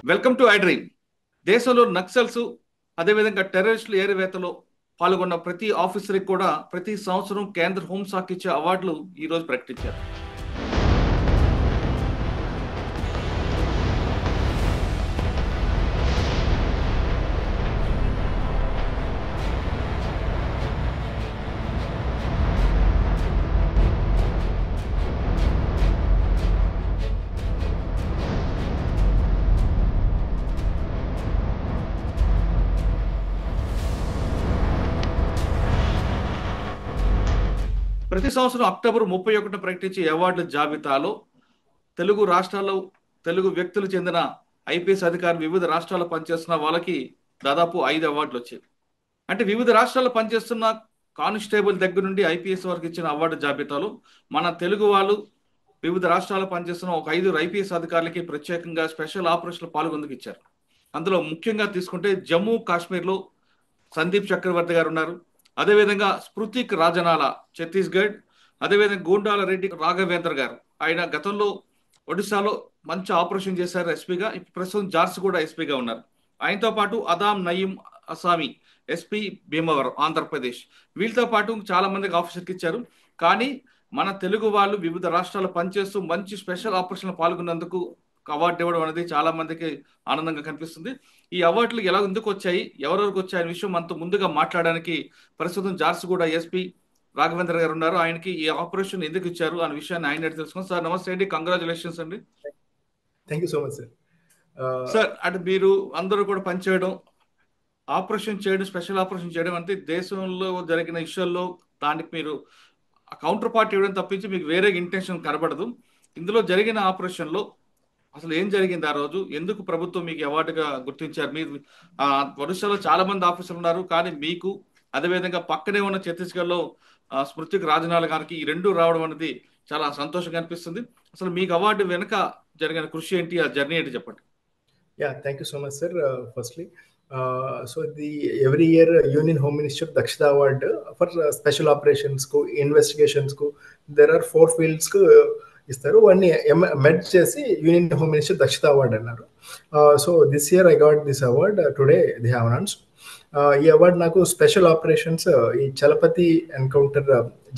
Welcome to iDream. దేశంలో నక్సల్స్ అదేవిధంగా టెర్రరిస్టులు ఏరివేతలో పాల్గొన్న ప్రతి ఆఫీసర్కి కూడా ప్రతి సంవత్సరం కేంద్ర హోంశాఖ ఇచ్చే అవార్డులు ఈ రోజు ప్రకటించారు. ప్రతి సంవత్సరం అక్టోబర్ 31 ప్రకటించే అవార్డుల జాబితాలో తెలుగు రాష్ట్రాల్లో తెలుగు వ్యక్తులు చెందిన ఐపీఎస్ అధికారులు వివిధ రాష్ట్రాల్లో పనిచేస్తున్న వాళ్ళకి దాదాపు 5 అవార్డులు వచ్చాయి. అంటే వివిధ రాష్ట్రాల్లో పనిచేస్తున్న కానిస్టేబుల్ దగ్గర నుండి ఐపీఎస్ వరకు ఇచ్చిన అవార్డు జాబితాలో మన తెలుగు వాళ్ళు వివిధ రాష్ట్రాల్లో పనిచేస్తున్న ఒక 5 ఐపీఎస్ అధికారులకి ప్రత్యేకంగా స్పెషల్ ఆపరేషన్లు పాల్గొందుకు ఇచ్చారు. అందులో ముఖ్యంగా తీసుకుంటే జమ్మూ కాశ్మీర్లో సందీప్ చక్రవర్తి గారు ఉన్నారు. అదేవిధంగా స్మృతిక్ రాజనాల ఛత్తీస్గఢ్, అదేవిధంగా గూండాల రెడ్డి రాఘవేంద్ర గారు, ఆయన గతంలో ఒడిశాలో మంచి ఆపరేషన్ చేశారు ఎస్పీగా. ప్రస్తుతం జార్స్ కూడా ఎస్పీగా ఉన్నారు. ఆయనతో పాటు అదాం నయీం అసామి ఎస్పీ భీమవరం ఆంధ్రప్రదేశ్. వీళ్ళతో పాటు చాలా మందికి ఆఫీసర్కి ఇచ్చారు. కానీ మన తెలుగు వాళ్ళు వివిధ రాష్ట్రాల్లో పనిచేస్తూ మంచి స్పెషల్ ఆపరేషన్లో పాల్గొన్నందుకు అవార్డు ఇవ్వడం అనేది చాలా మందికి ఆనందంగా కనిపిస్తుంది. ఈ అవార్డులు ఎలా ఎందుకు వచ్చాయి, ఎవరెవరికి వచ్చాయనే విషయం మనతో ముందుగా మాట్లాడడానికి ప్రస్తుతం జార్స్ కూడా ఎస్పీ రాఘవేంద్ర గారు ఉన్నారు. ఆయనకి ఈ ఆపరేషన్ ఎందుకు ఇచ్చారు అనే విషయాన్ని ఆయన తెలుసుకున్నాం. సార్ నమస్తే అండి, కంగ్రాచులేషన్స్ అండి. Thank you so much sir. Sir అంటే మీరు అందరూ కూడా పనిచేయడం, ఆపరేషన్ చేయడం, స్పెషల్ ఆపరేషన్ చేయడం అంటే దేశంలో జరిగిన ఇష్యూల్లో దానికి మీరు కౌంటర్ పార్ట్ ఇవ్వడం తప్పించి మీకు వేరే ఇంటెన్షన్ కనబడదు. ఇందులో జరిగిన ఆపరేషన్లో అసలు ఏం జరిగింది, ఆ రోజు ఎందుకు ప్రభుత్వం మీకు అవార్డుగా గుర్తించారు? మీరు ఒడిశాలో చాలా మంది ఆఫీసర్లు ఉన్నారు, కానీ మీకు అదేవిధంగా పక్కనే ఉన్న ఛత్తీస్గఢ్లో స్మృతికి రాజనాల గారికి ఈ రెండు రావడం అనేది చాలా సంతోషంగా అనిపిస్తుంది. అసలు మీకు అవార్డు వెనుక జరిగిన కృషి ఏంటి, ఆ జర్నీ ఏంటి చెప్పండి. Thank you so much sir. Firstly so every year union home minister దక్షత అవార్డు ఫర్ స్పెషల్ ఆపరేషన్స్ కు, ఇన్వెస్టిగేషన్స్ కు, దెర్ ఆర్ 4 ఫీల్డ్స్ కు ఇస్తారు. వాడిని మెడ్ చేసి యూనియన్ హోమ్ మినిస్టర్ దక్షత అవార్డు అన్నారు. So this year I got this award. Today they have announced. ఈ అవార్డు నాకు స్పెషల్ ఆపరేషన్స్ ఈ Chalapathi encounter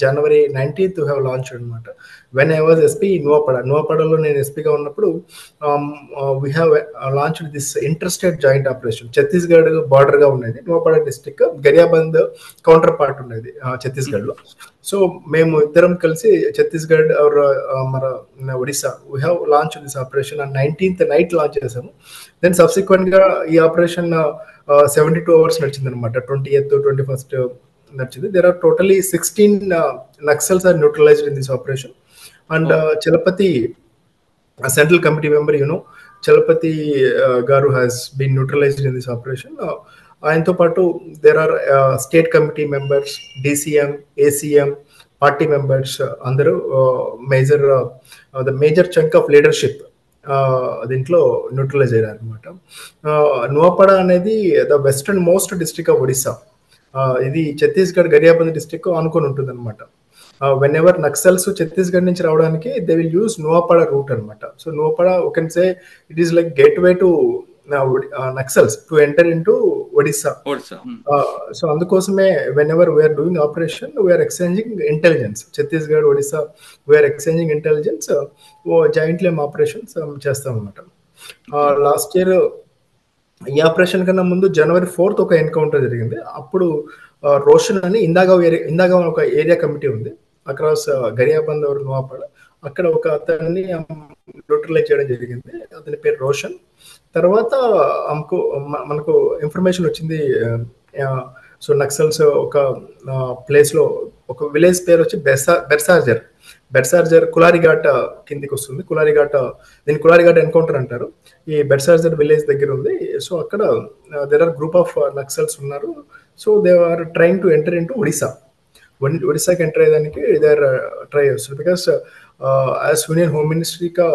January 19th have launch అనమాట. వెన్ ఐ వాజ్ ఎస్పీ నువాపడలో నేను ఎస్పీగా ఉన్నప్పుడు we have launched this inter state joint operation. Chhattisgarh బార్డర్గా ఉండేది Nuapada district, Gariaband counter part ఉండేది ఛత్తీస్గఢ్లో. సో మేము ఇద్దరం కలిసి ఛత్తీస్గఢ్ ఆర్ మన Odisha we have launch this operation. 19th night launch చేసాము. దెన్ సబ్సిక్వెంట్గా ఈ ఆపరేషన్ 72 hours నడిచింది అనమాట. 20th 21st నడిచింది. There are totally 16 Naxals are neutralized in this operation. And Chalapati, a central committee member, Chalapati Garu has been neutralized in this operation. Ayantho patu there are state committee members, DCM, ACM, party members, andaru major the major chunk of leadership దీంట్లో neutralise అయ్యారు అనమాట. నువాపడ అనేది the western most district of Odisha. ఇది Chhattisgarh Gariaband district అనుకుని ఉంటుంది అనమాట. When ever Naxals Chhattisgarh నుంచి రావడానికి they will use Nuapada route అనమాట. So Nuapada you can say it is like gateway to Naxals to enter into Odisha. So అందుకోసమే whenever we are doing operation we are exchanging intelligence. Chhattisgarh Odisha we are exchanging intelligence, jointly operations చేస్తాం అనమాట. Last year ఈ operation కన్నా ముందు January 4th ఒక encounter జరిగింది. అప్పుడు రోషన్ అని ఇందాగా ఒక ఏరియా కమిటీ ఉంది అక్రాస్ గరియాబంద్ ఆర్ నువాపడ. అక్కడ ఒక అతన్ని న్యూట్రలైజ్ చేయడం జరిగింది. అతని పేరు రోషన్. తర్వాత మనకు ఇన్ఫర్మేషన్ వచ్చింది. సో నక్సల్స్ ఒక ప్లేస్లో ఒక విలేజ్ పేరు వచ్చి బెర్సార్జర్ కులారిఘాట్ కిందికి వస్తుంది. దీన్ని కులారిఘాట్ ఎన్కౌంటర్ అంటారు. ఈ బెర్సార్జర్ విలేజ్ దగ్గర ఉంది. సో అక్కడ there are group of Naxals ఉన్నారు. So they are trying to enter into ఒడిశాకి ఎంటర్ అయ్యేదానికి దే ఆర్ ట్రై చేస్తారు. Because as union home ministry కా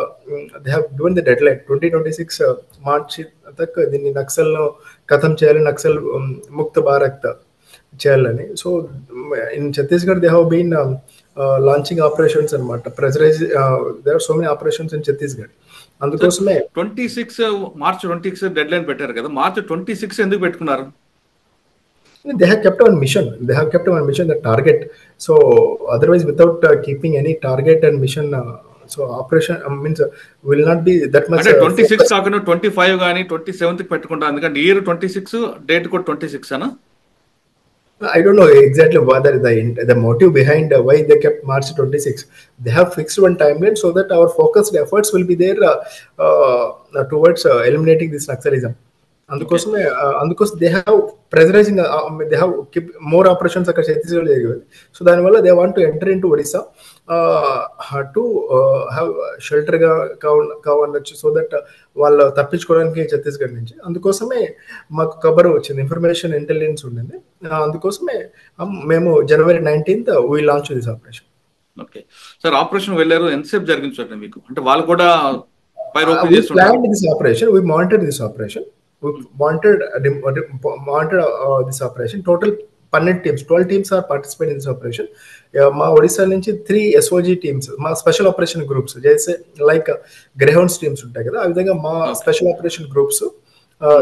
they have given the deadline 2026 March తక్ దీన్ని నక్సల్ను ఖతం చేయాలి, నక్సల్ ముక్త భారత్ చేయాలని. So in Chhattisgarh they have been launching operations and pressurized. There are so many operations in Chhattisgarh. అందుకోసమే 26 March 26 dead line పెట్టారు కదా, March 26 ఎందుకు పెట్టుకున్నారు? they have kept on mission. They have kept on mission the target. So otherwise, without keeping any target and mission, so operation means will not be that much. అంటే 26 కాకుండా 25 కానీ 27కి పెట్టుకుంటారు, ఎందుకంటే year 26 date కూడా 26 అనా? I don't know exactly whether the motive behind why they kept March 26. They have fixed one timeline so that our focused efforts will be there towards eliminating this Naxalism. అందుకోసమే అందుకోసం they have pressurising, they have keep more operations అక్కడ ఛత్తీస్గఢ్ జరిగేది. So దానివల్ల they want to enter into Odisha to have షెల్టర్గా కావచ్చు, so that వాళ్ళు తప్పించుకోవడానికి ఛత్తీస్గఢ్ నుంచి. అందుకోసమే మాకు కబర్ వచ్చింది, ఇన్ఫర్మేషన్ ఇంటెలిజెన్స్ ఉండింది. అందుకోసమే మేము January 19th we launch this operation. Okay sir, operation వెళ్ళారు, ఎంతసేపు జరిగింది సార్ మీకు? అంటే వాళ్ళు కూడా this operation, we monitored this operation. We monitored this operation. Total 12 teams are participating in this operation. మా ఒడిశా నుంచి 3 SOG teams, మా స్పెషల్ ఆపరేషన్ గ్రూప్స్, జైసే లైక్ గ్రేహౌండ్స్ టీమ్స్ ఉంటాయి కదా, ఆ విధంగా మా special operation groups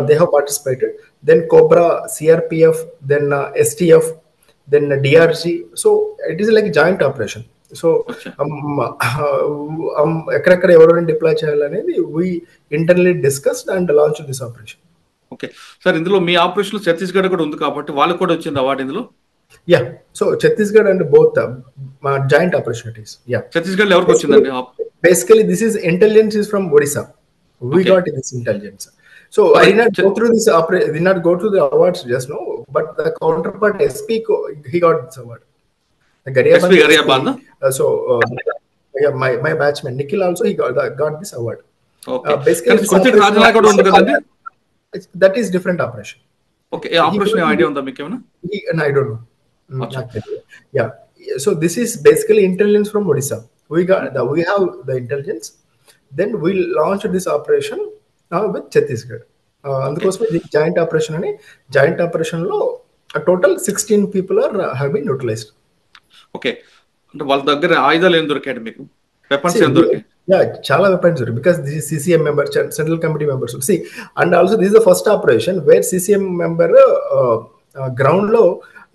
they have participated. Then COBRA, CRPF, then STF, then DRG. So it is like joint operation. So ఎక్కడెక్కడ ఎవరైనా డిప్లాయ్ చేయాలనేది we internally discussed and launch this operation. Okay sir, ఇందులో మీ ఆపరేషన్ ఛత్తీస్గఢ్ కూడా ఉంది కాబట్టి వాళ్ళకి కూడా వచ్చింది అవార్డు ఇందులో? Yeah, so Chhattisgarh and both joint opportunities. Yeah, Chhattisgarh ఎవరికి వచ్చిందండి? Basically this is intelligence is from Odisha. We got this intelligence. So I did not go through this did not go through the awards just now, but the counterpart SP he got this award. The Gariyaband. So yeah, my batchman Nikhil also he got this award. Okay. Basically that is different operation. Okay, operation idea on the mikemana? I don't know. Yeah, so this is basically intelligence from Odisha. We have the intelligence, then we launched this operation with Chhattisgarh. అందుకోసమే ఇది joint operation అని. Joint operation లో total 16 people have been utilized. Okay, అంటే వాళ్ళ దగ్గర ఆయుధాలు ఏం దొరికాయి మీకు? వెపన్స్ ఏం దొరికాయి? Yeah, chala weapons because this is CCM member, central committee members. See, and also this is the first operation where CCM member ground lo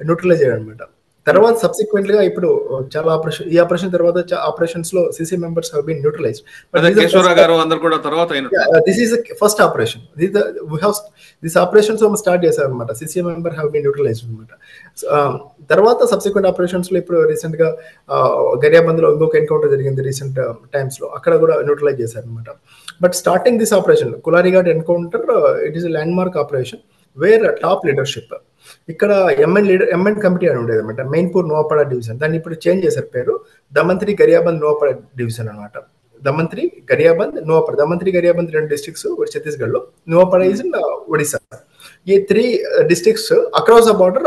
neutralize cheyadanamata. తర్వాత సబ్సిక్వెంట్ గా ఇప్పుడు చాలా ఆపరేషన్, ఈ ఆపరేషన్ తర్వాత ఆపరేషన్స్ లో CC members have been neutralised. This is first operation. This operations start చేశారు అనమాట. CC member have been neutralised అనమాట. తర్వాత సబ్సిక్వెంట్ ఆపరేషన్స్ లో ఇప్పుడు రీసెంట్ గా గరియాబంద్ లో ఇంకొక ఎన్కౌంటర్ జరిగింది రీసెంట్ టైమ్స్ లో, అక్కడ కూడా న్యూట్రలైజ్ చేశారు అనమాట. But starting this operation Kularighat encounter, it is landmark operation where top leadership, ఇక్కడ ఎంఎన్ కమిటీ అని ఉండేది అనమాట, మెయిన్పూర్ నోవాపాడ డివిజన్. దాన్ని ఇప్పుడు చేంజ్ చేశారు పేరు, దమంత్రి గరియాబంద్ నోవాపాడ డివిజన్ అనమాట. దమంత్రి గరియాబంద్ నోవాపాడ, దమంత్రి గరియాబంద్ 2 డిస్ట్రిక్ట్స్ ఛత్తీస్గఢ్ లో, నోవాపాడ ఇస్ ఇన్ ఒడిశా. ఈ 3 districts across the border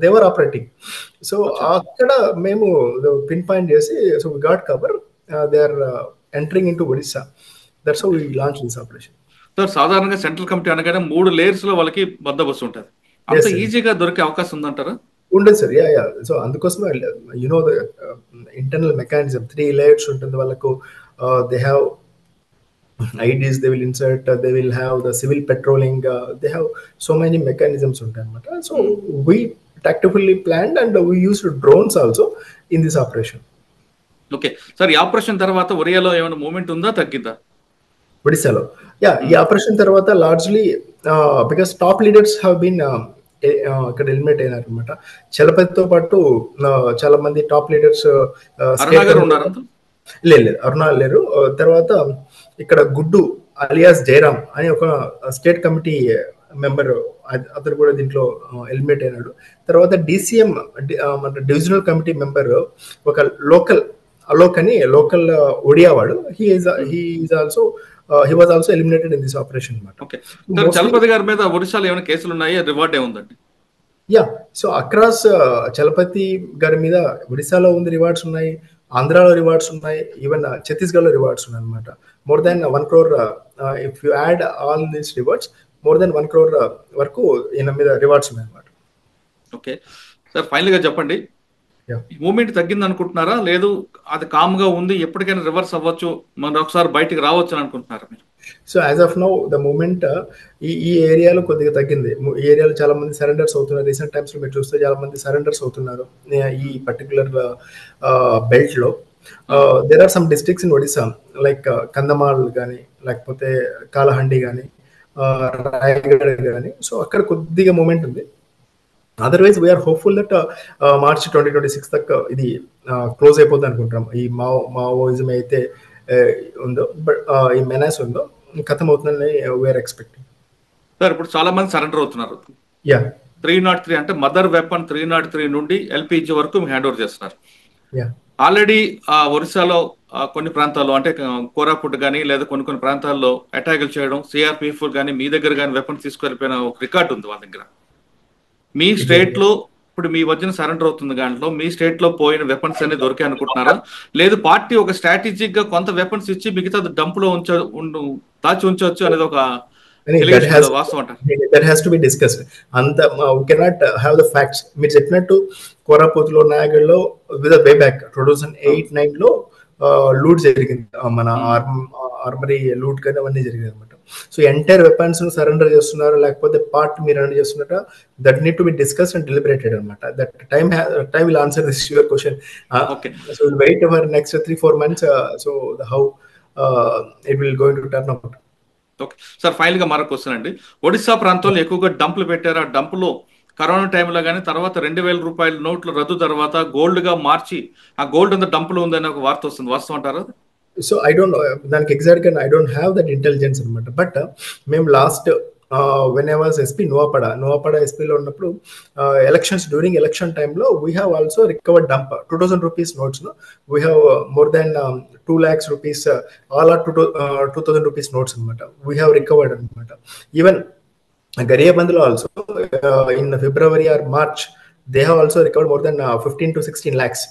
they were operating. So అక్కడ మేము పిన్ పాయింట్ చేసి, so we got cover, they are entering into Odisha. That's how we launch this operation. Sir, సాధారణంగా central committee అనగానే 3 layers లో వాళ్ళకి బందోబస్తు ఉంటుంది, అంత ఈజీగా దొరికే అవకాశం ఉందంటారా? ఉండదు సార్. యా, సో అందుకోసమే you know the internal mechanism 3 layers ఉంటుంది వాళ్ళకు. They have IDs, they will insert, they will have the civil patrolling, they have so many mechanisms ఉంటాయి అనమాట. So we tactically planned and we used drones also in this operation. Okay sir, ఈ operation తర్వాత ఒరియాలో ఏమైనా movement ఉందా, తగ్గిందా? ఒడిశాలో yeah, ఈ operation తర్వాత largely because top leaders have been ఇక్కడ ఎలిమినేట్ అయినారు అనమాట. చలపతితో పాటు చాలా మంది టాప్ లీడర్స్ లేదు, అరుణ లేరు. తర్వాత ఇక్కడ గుడ్డు అలియాస్ జయరామ్ అని ఒక స్టేట్ కమిటీ మెంబర్, అతను కూడా దీంట్లో ఎలిమినేట్ అయినాడు. తర్వాత DCM డివిజనల్ కమిటీ మెంబర్ ఒక లోకల్ అలోక్ అని, లోకల్ ఒడియా వాడు, he was also eliminated in this operation. Okay. Chalapathi గారి మీద ఒడిశాలో ఏమైనా కేసులు ఉన్నాయి, రివార్డ్ ఏముందండి? యా, సో అక్రాస్ చలపతి గారి మీద ఒడిశాలో ఉంది రివార్డ్స్ ఉన్నాయి, ఆంధ్రాలో రివార్డ్స్ ఉన్నాయి, ఈవెన్ ఛత్తీస్గఢ్ లో రివార్డ్స్ ఉన్నాయి అనమాట. More than 1 crore, if you add all these rewards, more than 1 crore వరకు ఈయన మీద రివార్డ్స్ ఉన్నాయి అనమాట. ఓకే సార్, ఫైనల్ గా చెప్పండి, ఈ మూమెంట్ తగ్గింది అనుకుంటున్నారా, లేదు అది కామ్ గా ఉంది, ఎప్పటికైనా రివర్స్ అవ్వచ్చు, మనం ఒకసారి బయటికి రావచ్చు అని అనుకుంటున్నారా మీరు? So as of now the moment ఈ ఏరియాలో కొద్దిగా తగ్గింది. ఈ ఏరియాలో చాలా మంది సరెండర్స్ అవుతున్నారు. రీసెంట్ టైమ్స్ లో మీరు చూస్తే చాలా మంది సరెండర్స్ అవుతున్నారు ఈ పర్టికులర్ బెల్ట్ లో. There are some districts in Odisha like Kandhamal కానీ, లేకపోతే కాలహండి కానీ, రాయగఢ్ కానీ. సో అక్కడ కొద్దిగా మూమెంట్ ఉంది. Otherwise we are hopeful that March 2026 దాకా ఇది క్లోజ్ అయిపోతుంది అనుకుంటున్నాం. ఈ మావోయిజం అయితే ఉందో, బట్ ఈ మెనాస్ ఉందో ఖతం అవుతుందని వీఆర్ ఎక్స్పెక్టింగ్. సార్ ఇప్పుడు చాలా మంది సరెండర్ అవుతున్నారు. యా 303 అంటే మదర్ వెపన్ 303 నుండి ఎల్పిజి వరకు హ్యాండ్ ఓవర్ చేస్తున్నారు. యా ఆల్రెడీ ఒరిస్సాలో కొన్ని ప్రాంతాల్లో అంటే కోరాపుట్ కానీ లేదా కొన్ని ప్రాంతాల్లో అటాకులు చేయడం, సిఆర్పిఎఫ్ కానీ మీ దగ్గర కానీ వెపన్స్ తీసుకెళ్ళిపోయిన ఒక రికార్డు ఉంది వాళ్ళ దగ్గర. మీ స్టేట్ లో ఇప్పుడు మీ వద్ద సరెండర్ అవుతుంది దాంట్లో మీ స్టేట్ లో పోయిన వెపన్స్ అనేది దొరికాయి అనుకుంటున్నారా, లేదు పార్టీ ఒక స్ట్రాటజిక్ గా కొంత వెపన్స్ ఇచ్చి మిగతా డంప్ లో దాచి ఉంచవచ్చు అనేది ఒక వాస్తవం అంటారు? That has to be discussed. అంత we cannot have the facts. మీరు చెప్పినట్టు కోరాపుట్ లో, నాయగఢ్ లో విత్ వే బ్యాక్ 2008-9 లో లూట్ జరిగింది. మన ఆర్మరీ లూట్ కానీ అవన్నీ జరిగింది అనమాట. సో ఎంటైర్ వెపన్స్ ను సరెండర్ చేస్తున్నారు, లేకపోతే పార్ట్ మీరు రన్ చేస్తున్నారా, that need to be discuss and deliberated అనమాట. That time will answer this your question. So will wait for next 3-4 months. So how it will going to turn out. Okay sir, final గా మరొక question అండి. ఒడిశా ప్రాంతంలో ఎక్కువగా డంపులు పెట్టారు. ఆ డంపులో corona టైంలో కానీ తర్వాత 2,000 రూపాయల నోట్లు రద్దు తర్వాత గోల్డ్ గా మార్చి ఆ గోల్డ్ అంతా డంపులో ఉందని ఒక వార్త వస్తుంది, వాస్తవం అంటారా? సో ఐ డోంట్ నో దానికి ఎగ్జాక్ట్ గా I don't have that intelligence అనమాట. బట్ మేము last when I was SP Nuapada ఎస్పీలో ఉన్నప్పుడు ఎలక్షన్స్ డ్యూరింగ్ ఎలక్షన్ టైంలో we have also recovered dump 2,000 rupees notes. We have more than 2 lakhs rupees, all are 2,000 rupees notes అనమాట. We have recovered అనమాట. Even Gariyabandhlo also in February or March they have also recovered more than 15 to 16 lakhs.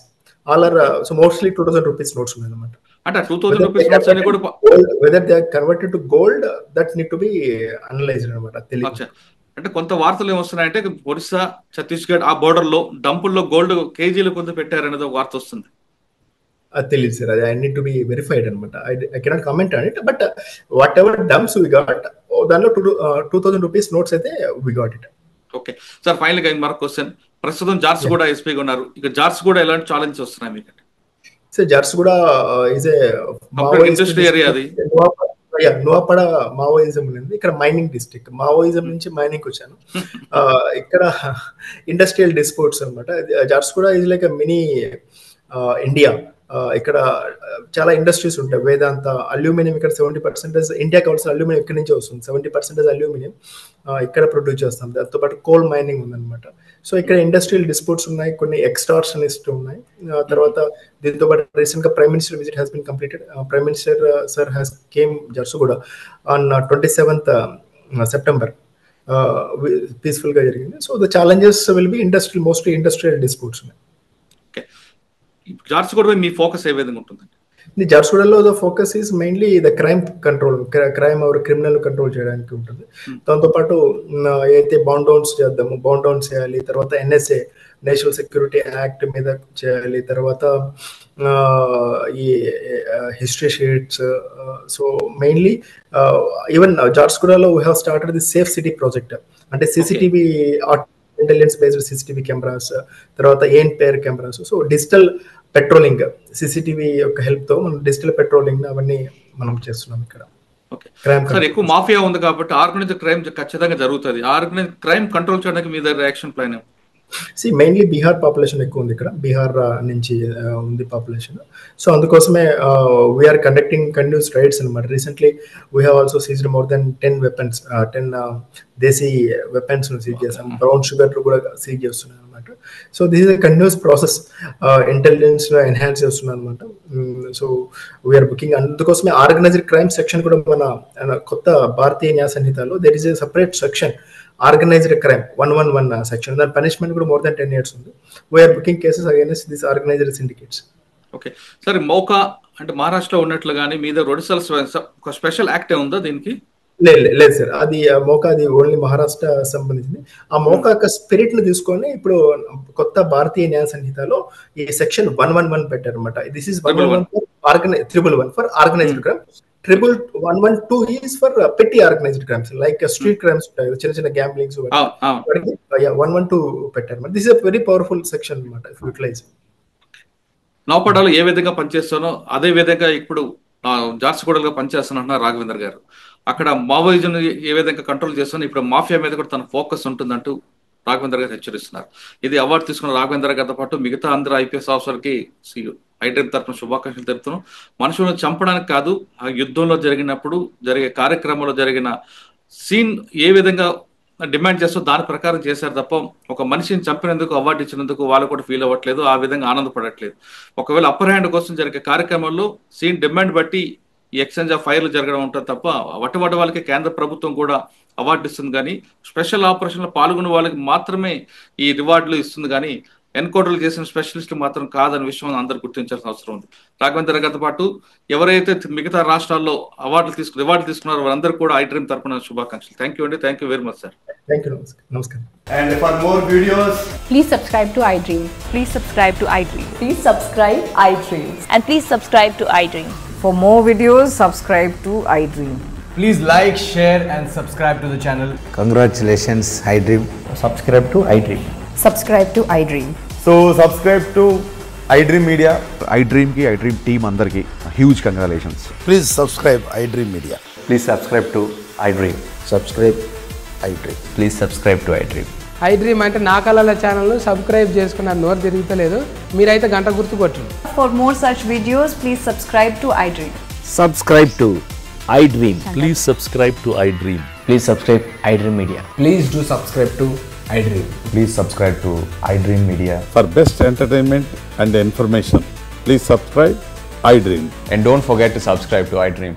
All are so mostly 2,000 rupees notes ఉన్నమాట. అంటే 2,000 rupees notes అని కూడా whether they are converted to gold, that need to be analyzed అనమాట. తెలియదు. అంటే కొంత వార్తలు ఏమొస్తున్నాయంటే ఒరిస్సా, ఛత్తీస్గఢ్ ఆ బోర్డర్ లో డంపుల్లో గోల్డ్ కేజీలు కొంత పెట్టారనేది ఒక వార్త వస్తుంది. అది తెలియదు సార్, అది I need to be verified అనమాట. I cannot comment on it. But whatever dumps we got దానిలో 2,000 రూపీస్ నోట్స్ అయితే we got it. Okay sir, final గా మరొక క్వశ్చన్. ప్రస్తుతం జార్సుగూడ ఎస్పీగా ఉన్నారు. ఇక జార్సుగూడ ఎలాంటి ఛాలెంజ్ వస్తున్నాయి మీకు? Sir Jharsuguda is a industry area. అది నోవాపడ మావోయిజం ఉంది. ఇక్కడ మైనింగ్ డిస్ట్రిక్ట్. మావోయిజం నుంచి మైనింగ్ వచ్చాను. ఇక్కడ ఇండస్ట్రియల్ డిస్ప్యూట్స్ అనమాట. Jharsuguda is like mini India. ఇక్కడ చాలా ఇండస్ట్రీస్ ఉంటాయి. వేదాంత అల్యూమినియం ఇక్కడ 70%, ఇండియాకి కావాల్సిన అల్యూమినియం ఇక్కడ నుంచే వస్తుంది. 70% అల్యూమినియం ఇక్కడ ప్రొడ్యూస్ చేస్తాం. దాంతో పాటు కోల్ మైనింగ్ ఉందన్నమాట. సో ఇక్కడ ఇండస్ట్రియల్ డిస్ప్యూట్స్ ఉన్నాయి, కొన్ని ఎక్స్టార్షనిస్ట్ ఉన్నాయి. తర్వాత దీంతో పాటు రీసెంట్ గా prime minister visit has been completed. Prime minister sir has came Jharsuguda on 27th September. Peaceful గా జరిగింది. So the challenges will be industrial, mostly industrial disputes ఉన్నాయి. జార్సుగూడ మీ ఫోకస్ ఏ విధంగా ఉంటుంది? జార్సుగూడలో the focus is mainly the crime control, crime or criminal control చేయడానికి ఉంటుంది. దాంతోపాటు అయితే బౌండ్ డౌన్స్ చేద్దాము, బౌండ్ డౌన్స్ చేయాలి. తర్వాత NSA నేషనల్ సెక్యూరిటీ యాక్ట్ మీద చేయాలి. తర్వాత ఈ history sheets. So mainly even జార్సుగూడలో we have started the safe city project. అంటే CCTV intelligence based CCTV cameras, తర్వాత ANPR cameras. So digital patrolling, CCTV యొక్క హెల్ప్ తో మనం డిజిటల్ పెట్రోలింగ్ అవన్నీ మనం చేస్తున్నాం ఇక్కడ. సార్ ఎక్కువ మాఫియా ఉంది కాబట్టి ఆర్గనైజ్డ్ క్రైమ్ ఖచ్చితంగా జరుగుతుంది. ఆర్గనైజ్డ్ క్రైమ్ కంట్రోల్ చేయడానికి మీ దగ్గర action plan? Mainly Bihar population ఎక్కువ ఉంది ఇక్కడ. బీహార్ నుంచి ఉంది పాపులేషన్. సో అందుకోసమే వీఆర్ కండక్టింగ్ కంటిన్యూస్ రైడ్స్ అనమాట. Recently we have also seized more than 10 weapons, 10 desi weapons seize చేసాం. బ్రౌన్ షుగర్ కూడా సీజ్ చేస్తున్నాం అనమాట. So this is continuous process. Intelligence enhance చేస్తున్నాం అనమాట. So we are booking. అందుకోసమే ఆర్గనైజ్డ్ క్రైమ్ సెక్షన్ కూడా మన కొత్త భారతీయ న్యాయ సంహితలో there is a separate section, organised crime 111 section. దాని పనిష్మెంట్ కూడా మోర్ దెన్ 10 years ఉంది. We are booking cases against this organised syndicates. Okay sir, మౌకా అంటే మహారాష్ట్రలో ఉన్నట్లుగానే మీద ఒడిశాలో ఒక స్పెషల్ యాక్ట్ ఉందా దీనికి? లేదు సార్, అది మోకా అది ఓన్లీ మహారాష్ట్ర సంబంధించింది. ఆ మోకా యొక్క స్పిరిట్ ని తీసుకొని ఇప్పుడు కొత్త భారతీయ న్యాయ సంహితలో ఈ సెక్షన్ 111 పెట్టారు అనమాట. This is 111 for organised crime. 112 is for పెట్టి organised crimes like street crimes ఉంటాయి, చిన్న చిన్న గ్యాంబ్లింగ్స్, 112 పెట్టారు. This is very powerful section అనమాట యూటిలైజ్. నౌపడాలు ఏ విధంగా పనిచేస్తానో అదే విధంగా ఇప్పుడు జార్సిగూడలుగా పనిచేస్తున్నారు రాఘవేంద్ర గారు. అక్కడ మావోయిజం ఏ విధంగా కంట్రోల్ చేస్తానో ఇప్పుడు మాఫియా మీద కూడా తన ఫోకస్ ఉంటుందంటూ రాఘవేంద్ర గారు హెచ్చరిస్తున్నారు. ఇది అవార్డు తీసుకున్న రాఘవేంద్ర గారితో పాటు మిగతా అందరూ ఐపీఎస్ ఆఫీసర్కి ఐడ్రీమ్ తరఫున శుభాకాంక్షలు తెలుపుతున్నాం. మనుషులను చంపడానికి కాదు, ఆ యుద్ధంలో జరిగినప్పుడు జరిగే కార్యక్రమంలో జరిగిన సీన్ ఏ విధంగా డిమాండ్ చేస్తూ దాని ప్రకారం చేశారు తప్ప ఒక మనిషిని చంపినందుకు అవార్డు ఇచ్చినందుకు వాళ్ళు కూడా ఫీల్ అవ్వట్లేదు, ఆ విధంగా ఆనందపడట్లేదు. ఒకవేళ అప్పర్ హ్యాండ్ కోసం జరిగే కార్యక్రమంలో సీన్ డిమాండ్ బట్టి ఈ ఎక్స్చేంజ్ ఆఫ్ ఫైర్లు జరగడం ఉంటుంది తప్ప వటవట వాళ్ళకి కేంద్ర ప్రభుత్వం కూడా అవార్డు ఇస్తుంది కానీ స్పెషల్ ఆపరేషన్లో పాల్గొన్న వాళ్ళకి మాత్రమే ఈ రివార్డులు ఇస్తుంది కానీ ఎన్కౌంటర్లు చేసిన స్పెషలిస్టులు మాత్రం కాదని విషయం అందరూ గుర్తించాల్సిన అవసరం ఉంది. రాఘవేంద్ర గారితో పాటు ఎవరైతే మిగతా రాష్ట్రాల్లో రివార్డులు తీసుకున్నారో వారందరూ కూడా ఐడ్రీమ్ తరపున శుభాకాంక్షలు. థ్యాంక్ యూ అండి, thank you very much sir. Thank you, నమస్కారం. And for more videos, please subscribe to iDream. Please subscribe to iDream. Please subscribe iDream. And please subscribe to iDream. For more videos, subscribe to iDream. please like, share and subscribe to the channel. Congratulations, iDream. Subscribe to iDream. Subscribe to iDream. So subscribe to iDream Media. iDream ki iDream team andarki huge congratulations. Please subscribe iDream Media. Please subscribe to iDream. Subscribe iDream. Please subscribe to iDream. iDream అంటే నా కళల channel subscribe చేసుకున్న నోరు తిరుగుతలేదు, మీరైతే గంట గుర్తు కొట్టండి. For more such videos, please subscribe to iDream. Subscribe to iDream. Please subscribe to iDream. Please subscribe iDream Media. Please do subscribe to iDream. Please subscribe to iDream Media. For best entertainment and information, please subscribe iDream. And don't forget to subscribe to iDream.